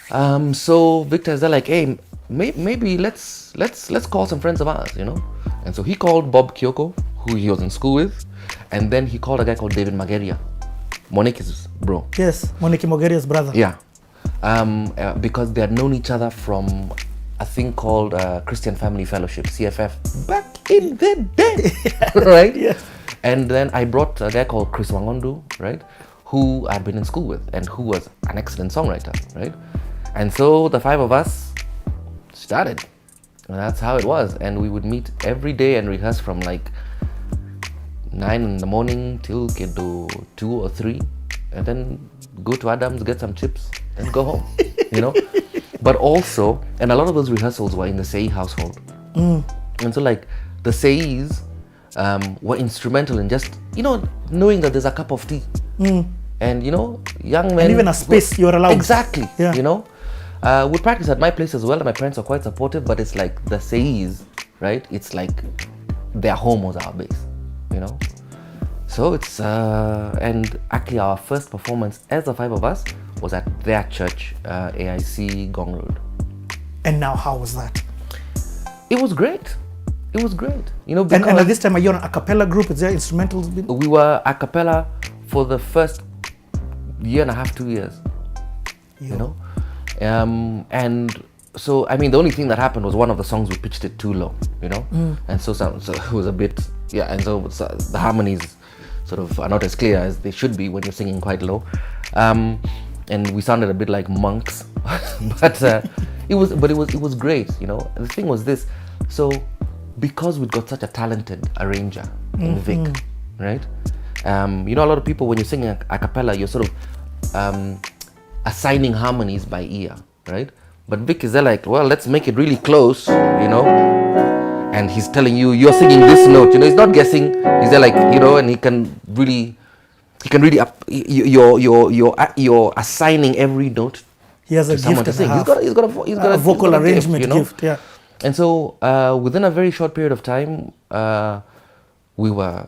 So Victor's there like, hey, maybe let's call some friends of ours, And so he called Bob Kyoko, who he was in school with, and then he called a guy called David Mageria, Monique's bro. Yes, Monique Mogeria's brother. Yeah, because they had known each other from a thing called Christian Family Fellowship, CFF, back in the day, right? Yes. And then I brought a guy called Chris Wangondu, right, who I'd been in school with and who was an excellent songwriter, right? And so the five of us started. And that's how it was. And we would meet every day and rehearse from like 9 in the morning till 2 or 3. And then go to Adam's, get some chips, and go home, But also, and a lot of those rehearsals were in the Sei household. And so like the Seis were instrumental in just, knowing that there's a cup of tea. And, young men... And even a space you're allowed. Exactly, Yeah. We practice at my place as well, and my parents are quite supportive, but it's like the Seis, right? It's like their home was our base, So it's, and actually our first performance as the five of us was at their church, AIC Gong Road. And now how was that? It was great. It was great. Because and at this time, are you on a capella group? Is there instrumentals? We were a cappella for the first year and a half, 2 years, and so, the only thing that happened was one of the songs we pitched it too low, and so it was a bit, and so the harmonies sort of are not as clear as they should be when you're singing quite low, and we sounded a bit like monks, but it was great, The thing was this, so because we'd got such a talented arranger in Vic, right? A lot of people when you're singing a cappella, you're sort of assigning harmonies by ear, right? But Vic is there like, well, let's make it really close, and he's telling you, you're singing this note, he's not guessing, he's there like, and he can really you're assigning every note. He has a gift to sing. He's got a vocal arrangement gift, yeah. And so within a very short period of time, we were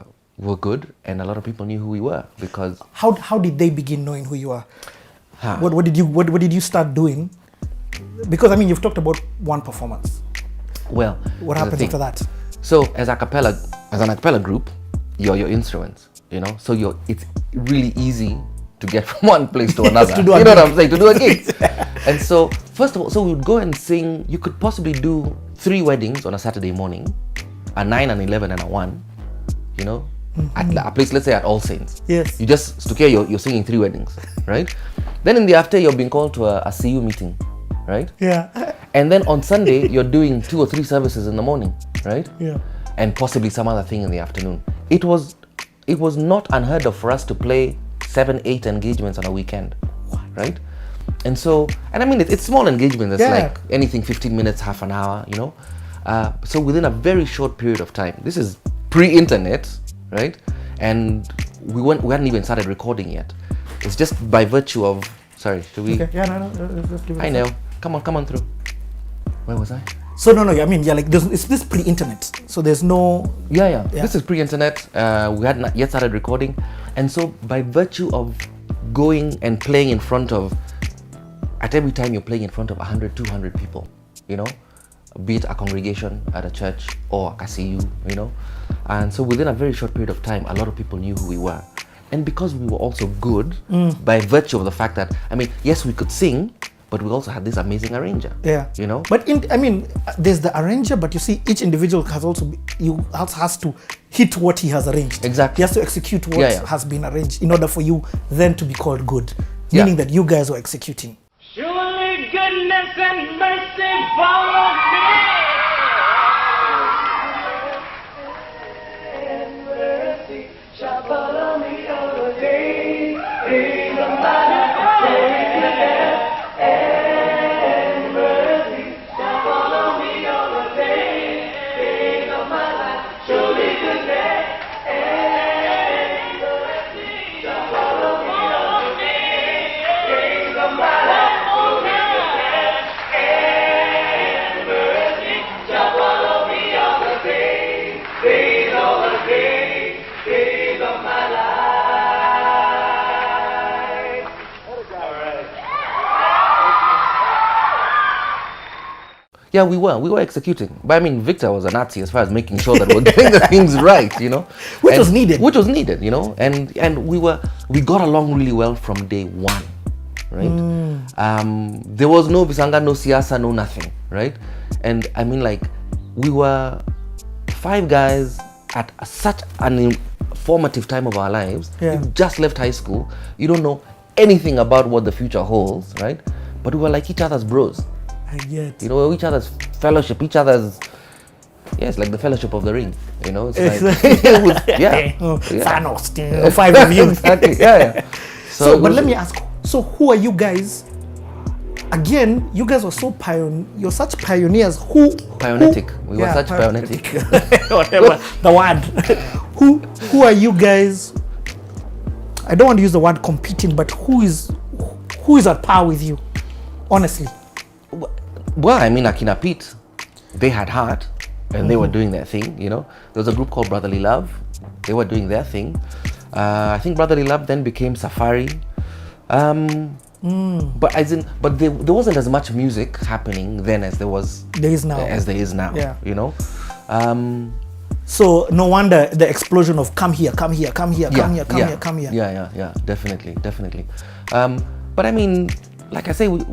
good, and a lot of people knew who we were because. How did they begin knowing who you are? What did you start doing? Because you've talked about one performance. Well, what happens after that? So as an a cappella group, you're your instruments, So it's really easy to get from one place to another. To do what I'm saying? To do a gig. And so first of all, so we would go and sing. You could possibly do 3 weddings on a Saturday morning, a 9, an 11, and a 1. At a place, let's say at All Saints. Yes. You just you're singing 3 weddings, right? Then in the after, you're being called to a CU meeting, right? Yeah. And then on Sunday, you're doing 2 or 3 services in the morning, right? Yeah. And possibly some other thing in the afternoon. It was not unheard of for us to play 7, 8 engagements on a weekend, right? And so, it's small engagements. It's like anything 15 minutes, half an hour, So within a very short period of time, this is pre-internet, right? And we hadn't even started recording yet. It's just by virtue of, sorry, should we? Okay. Yeah, no. I know. Come on through. Where was I? So no, it's this pre-internet. So there's no. Yeah. This is pre-internet. We had not yet started recording, and so by virtue of going and playing in front of, at every time you're playing in front of 100, 200 people, be it a congregation at a church or a CU, and so within a very short period of time, a lot of people knew who we were. And because we were also good, by virtue of the fact that, yes, we could sing, but we also had this amazing arranger. Yeah. But there's the arranger, but you see, each individual has to hit what he has arranged. Exactly. He has to execute what has been arranged in order for you then to be called good. Meaning that you guys were executing. Surely goodness and mercy follow me. And mercy shall follow me all the day. In the matter and mercy shall follow me all the day. In the matter, surely goodness and mercy shall follow me all the day. In the matter. Yeah, we were executing. But I mean, Victor was a Nazi as far as making sure that we're getting the things right, you know. Which was needed. Which was needed, you know. And we got along really well from day one, right? There was no Visanga, no Siasa, no nothing, right? And I mean, like, we were 5 guys at such an formative time of our lives. Yeah. You just left high school. You don't know anything about what the future holds, right? But we were like each other's bros. I get. You know, each other's fellowship, each other's, yes, like the fellowship of the ring, you know. It's yeah. Thanos, 5 of you. Exactly. Yeah. So, but let me ask. So, who are you guys? Again, you guys were so you're such pioneers. Pionetic. We were such pionetic. Whatever the word. Who are you guys? I don't want to use the word competing, but who is at par with you? Honestly. Well, I mean, Akina Pete, they had heart, and they were doing their thing. You know, there was a group called Brotherly Love. They were doing their thing. I think Brotherly Love then became Safari. But there wasn't as much music happening then as there is now. Yeah. You know. So no wonder the explosion of come here. Yeah, definitely. But I mean, like I say, we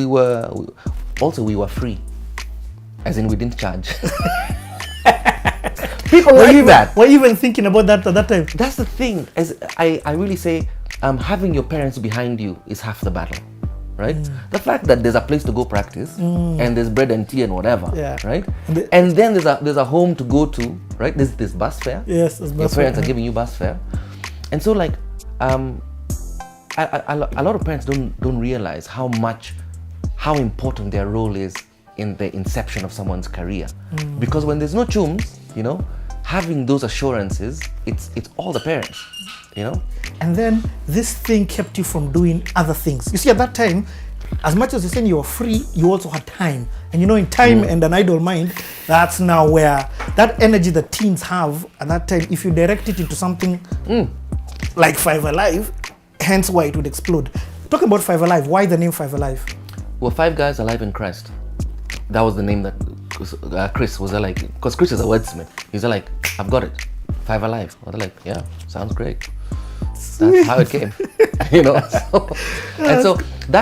were free, as in we didn't charge. People like that. Were you even thinking about that at that time? That's the thing. As I really say, having your parents behind you is half the battle, right? The fact that there's a place to go practice and there's bread and tea and whatever, right? And then there's a home to go to, right? There's bus fare. Yes, there's bus your fare. parents are giving you bus fare, and so like a lot of parents don't realize how important their role is in the inception of someone's career, because when there's no chums, you know, having those assurances, it's all the parents, you know. And then this thing kept you from doing other things. You see, at that time, as much as you're saying you were free, you also had time. And you know, in time and an idle mind, that's now where that energy that teens have at that time, if you direct it into something like Five Alive, hence why it would explode. Talking about Five Alive, why the name Five Alive? Well, 5 guys alive in Christ. That was the name that Chris was like, because Chris is a wordsmith. He's like, I've got it, 5 alive. I was like, yeah, sounds great. That's how it came, you know.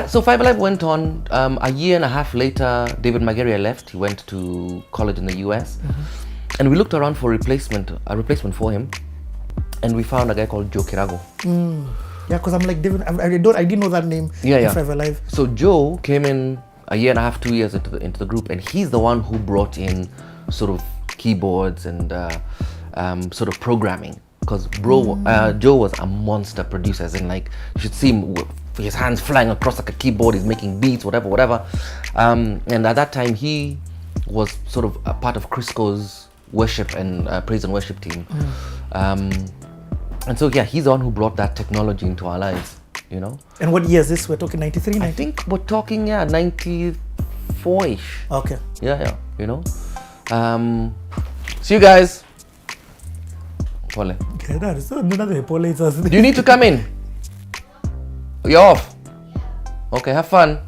So 5 Alive went on. A year and a half later, David Mageria left. He went to college in the US, and we looked around for a replacement for him, and we found a guy called Joe Kirago. Yeah, because I'm like David. I didn't know that name. Yeah. 5 Alive. So Joe came in a year and a half, 2 years into the group, and he's the one who brought in sort of keyboards and sort of programming. Because Joe was a monster producer, as in like you should see him with his hands flying across like a keyboard. He's making beats, whatever. And at that time, he was sort of a part of Crisco's worship and praise and worship team. And so yeah, he's the one who brought that technology into our lives. You know. And what year is this? We're talking 93, 90? I think we're talking 94-ish. Okay. Yeah. You know. See you guys. Pole. Okay, that is another pole. Do you need to come in? You're off. Okay, have fun.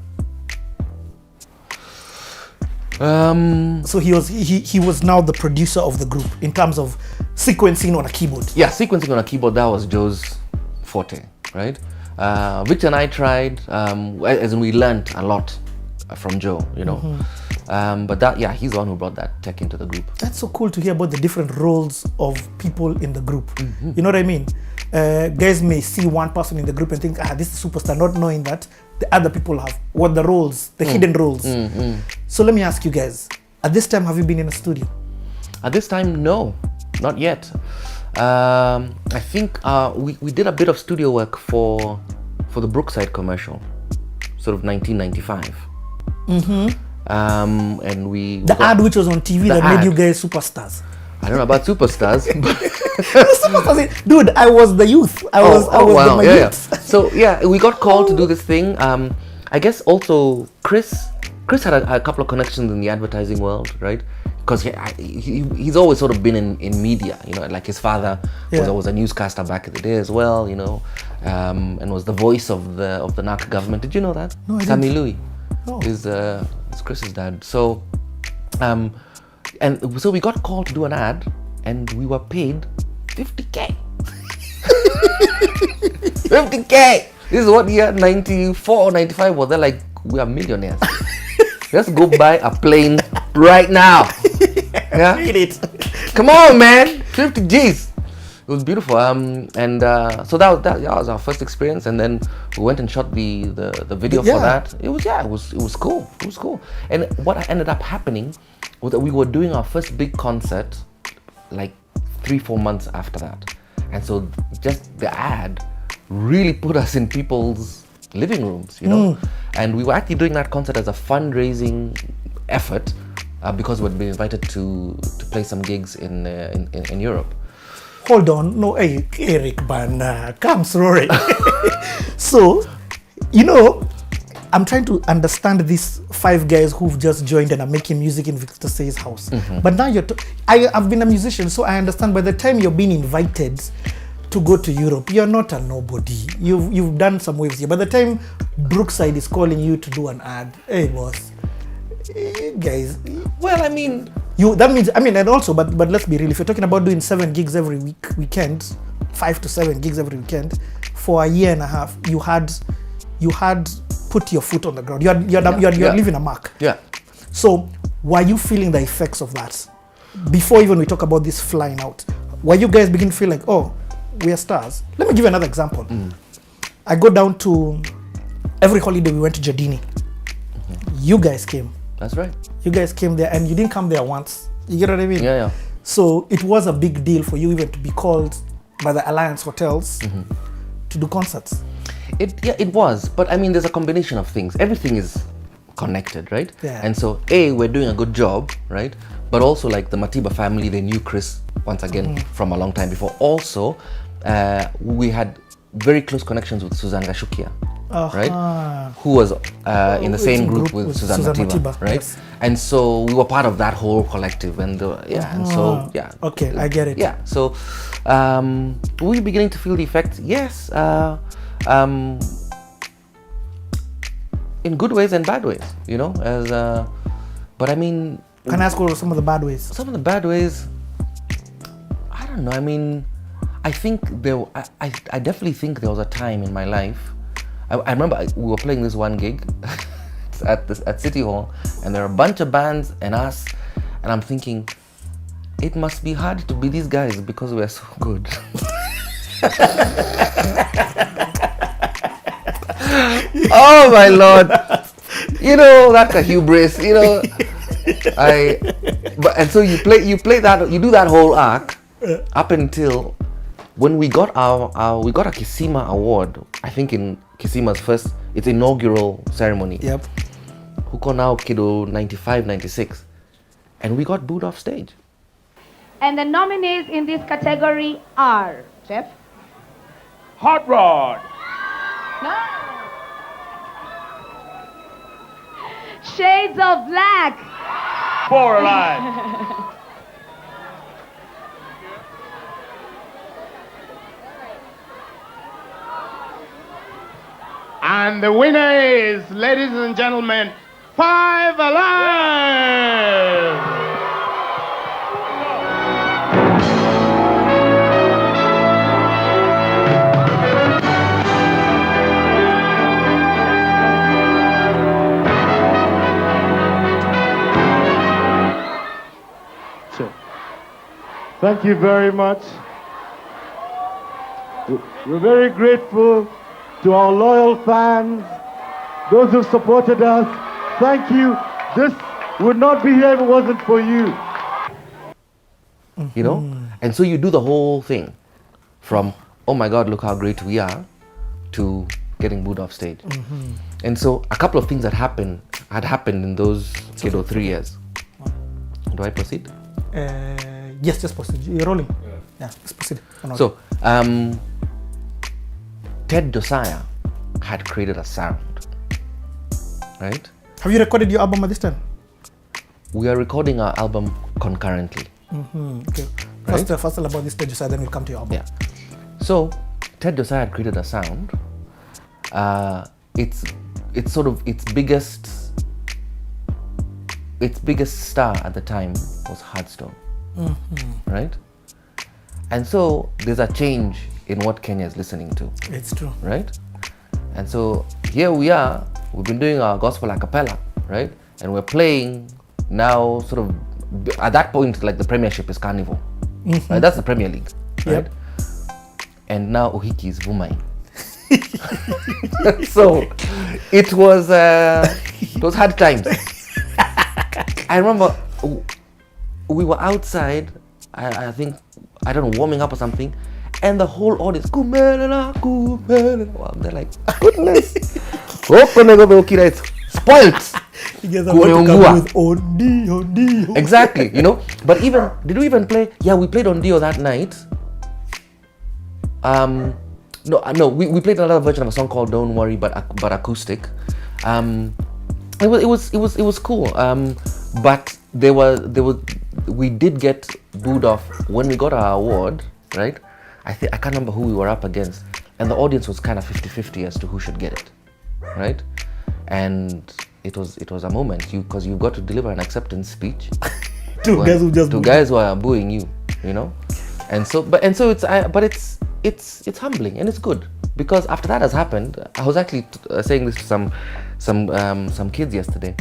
So he was now the producer of the group in terms of sequencing on a keyboard. Yeah, sequencing on a keyboard, that was Joe's forte, right? Victor and I tried, as in we learned a lot from Joe, you know. But he's the one who brought that tech into the group. That's so cool to hear about the different roles of people in the group. You know what I mean? Guys may see one person in the group and think, this is superstar, not knowing that the other people have what the roles, the hidden roles. So let me ask you guys, at this time, have you been in a studio? At this time, no, not yet. I think we did a bit of studio work for the Brookside commercial, sort of 1995. And we ad which was on TV that made you guys superstars. I don't know about superstars. Dude, I was the youth. I was the youth. So yeah, we got called to do this thing. I guess also Chris had a couple of connections in the advertising world, right? Because he's always sort of been in media, you know, like his father was always a newscaster back in the day as well, you know, and was the voice of the NAC government. Did you know that? No, I Sammy didn't. Louis. Oh. Is Chris's dad. So, and so we got called to do an ad, and we were paid 50K. 50K. This is what year 94 or 95 was. They're like, we are millionaires. Let's go buy a plane right now. Yeah. Read it. Come on, man. 50 G's. It was beautiful. So that was our first experience, and then we went and shot the video for that. It was cool. It was cool. And what ended up happening was that we were doing our first big concert like 3-4 months after that. And so just the ad really put us in people's living rooms, you know. And we were actually doing that concert as a fundraising effort because we'd been invited to play some gigs in Europe. Hold on, no, hey, Eric Bana, come sorry. So, you know, I'm trying to understand these 5 guys who've just joined and are making music in Victor Say's house. But now I've been a musician, so I understand by the time you're being invited to go to Europe, you're not a nobody. You've done some waves here. By the time Brookside is calling you to do an ad, hey boss, guys. Well, I mean, that means, I mean, and also, but let's be real. If you're talking about doing 7 gigs every weekend, 5 to 7 gigs every weekend, for a year and a half, you had put your foot on the ground. You're leaving a mark. Yeah. So, were you feeling the effects of that before even we talk about this flying out? Were you guys begin to feel like, oh, we are stars? Let me give you another example. I go down to every holiday we went to Jadini. You guys came. That's right. You guys came there, and you didn't come there once. You get what I mean? Yeah. So it was a big deal for you even to be called by the Alliance Hotels to do concerts. It was. But I mean, there's a combination of things. Everything is connected, right? Yeah. And so, we're doing a good job, right? But also, like the Matiba family, they knew Chris once again from a long time before. Also, we had very close connections with Suzanne Gashukia. Right, who was in the same group with Suzanne Matiba, right? Yes. And so we were part of that whole collective, and Okay, I get it. Yeah, so we're beginning to feel the effects. Yes, in good ways and bad ways, you know. But I mean, can I ask what are some of the bad ways? Some of the bad ways, I don't know. I mean, I think I definitely think there was a time in my life. I remember we were playing this one gig at City Hall, and there are a bunch of bands and us, and I'm thinking, it must be hard to be these guys because we're so good. Oh my Lord! You know, that's a hubris. You know, and so you play that, you do that whole arc up until when we got we got a Kisima award. I think in Kisima's its inaugural ceremony. Yep. Huko nao kido 95, 96. And we got booed off stage. And the nominees in this category are, Jeff? Hot Rod. No. Shades of Black. Four Alive. And the winner is, ladies and gentlemen, 5 Alive! Sure. Thank you very much. We're very grateful to our loyal fans, those who supported us. Thank you. This would not be here if it wasn't for you. You know? And so you do the whole thing from, oh my God, look how great we are, to getting booed off stage. And so a couple of things that had happened in those 3 years. Do I proceed? Yes, just proceed. You're rolling. Yeah, just proceed. So, Ted Josiah had created a sound, right? Have you recorded your album at this time? We are recording our album concurrently. Okay. Right? First tell about this Ted Josiah, then we'll come to your album. Yeah. So, Ted Josiah had created a sound. It's sort of its biggest its biggest star at the time was Hardstone, right? And so there's a change in what Kenya is listening to, It's true. right? And so here we are, we've been doing our gospel a cappella, right? And we're playing now sort of, at that point, like the premiership is Carnival, right? That's the Premier League, right? Yep. And now Uhiki is Vumai. So it was hard times. I remember we were outside, I think, I don't know, warming up or something, and the whole audience, "Kumelela, kumelela." Wow, they're like, goodness. It's spoilt. You guys are going to come with Ondi. Exactly, you know. But even, did we even play? Yeah, we played on Dio that night. No, we played another version of a song called "Don't Worry," but acoustic. It was cool. But we did get booed off when we got our award, right? I can't remember who we were up against, and the audience was kind of 50-50 as to who should get it, right? And it was a moment, because you got to deliver an acceptance speech. Two guys who are booing you, you know, and so it's humbling and it's good, because after that has happened, I was actually saying this to some kids yesterday.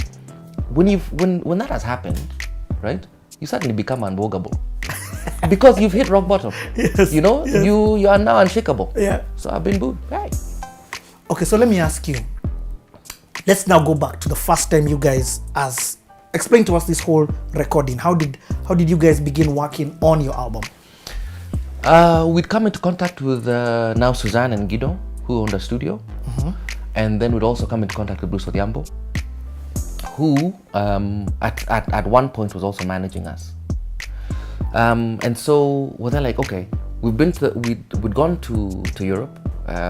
When that has happened, right, you suddenly become unbogable because you've hit rock bottom. Yes, you know, yes. you are now unshakable. Yeah. So I've been booed. Right. Okay, so let me ask you. Let's now go back to the first time you guys explain to us this whole recording. How did you guys begin working on your album? We'd come into contact with now Suzanne and Guido, who owned a studio, and then we'd also come into contact with Bruce Odhiambo, who at one point was also managing us. And so they're like, okay, we'd gone to Europe,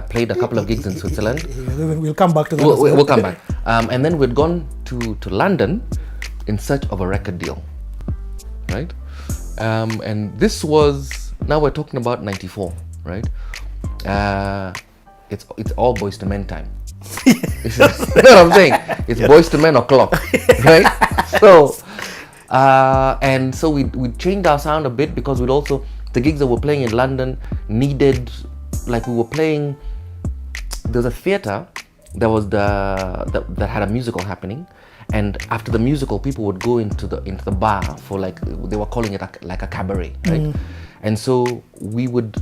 played a couple of gigs in Switzerland. We'll come back to that. We'll come back. And then we'd gone to London in search of a record deal, right? And this was, now we're talking about 94, right? It's all Boys to Men time. You know what I'm saying? It's Boys to Men o'clock, right? So, and so we changed our sound a bit, because we'd also, the gigs that we're playing in London needed, like we were playing, there's a theater that was that had a musical happening, and after the musical, people would go into the bar for, like, they were calling it like a cabaret, right? And so you would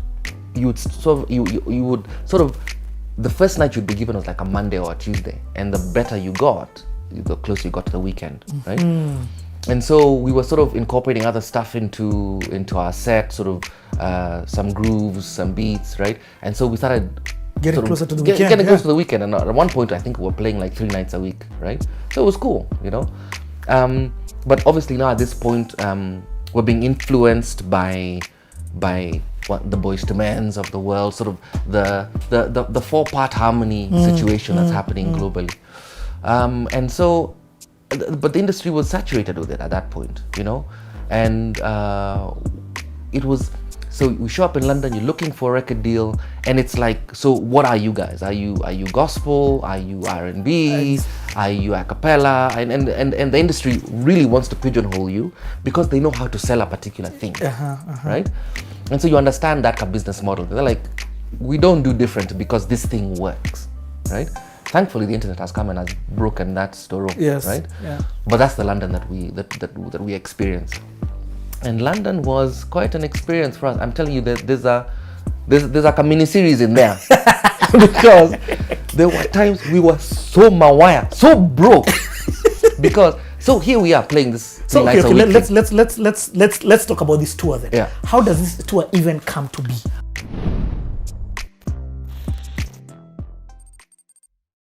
sort of, the first night you'd be given was like a Monday or a Tuesday, and the better you got, the closer you got to the weekend, right? And so we were sort of incorporating other stuff into our set, sort of some grooves, some beats, right? And so we started Getting closer to the weekend. Getting closer to the weekend, and at one point I think we were playing like 3 nights a week, right? So it was cool, you know. But obviously now at this point, we're being influenced by what the Boys to Men's of the world, sort of the 4-part harmony situation that's happening globally. And so, but the industry was saturated with it at that point, you know, and it was. So we show up in London, you're looking for a record deal, and it's like, so what are you guys? Are you gospel? Are you R&B? Are you a cappella? And the industry really wants to pigeonhole you because they know how to sell a particular thing, right? And so you understand that business model. They're like, we don't do different because this thing works, right? Thankfully, the internet has come and has broken that story, right? Yeah. But that's the London that we experienced. And London was quite an experience for us. I'm telling you that there's like a mini series in there because there were times we were so mawaya, so broke, because so here we are playing this. So okay, let's talk about this tour then. Yeah. How does this tour even come to be?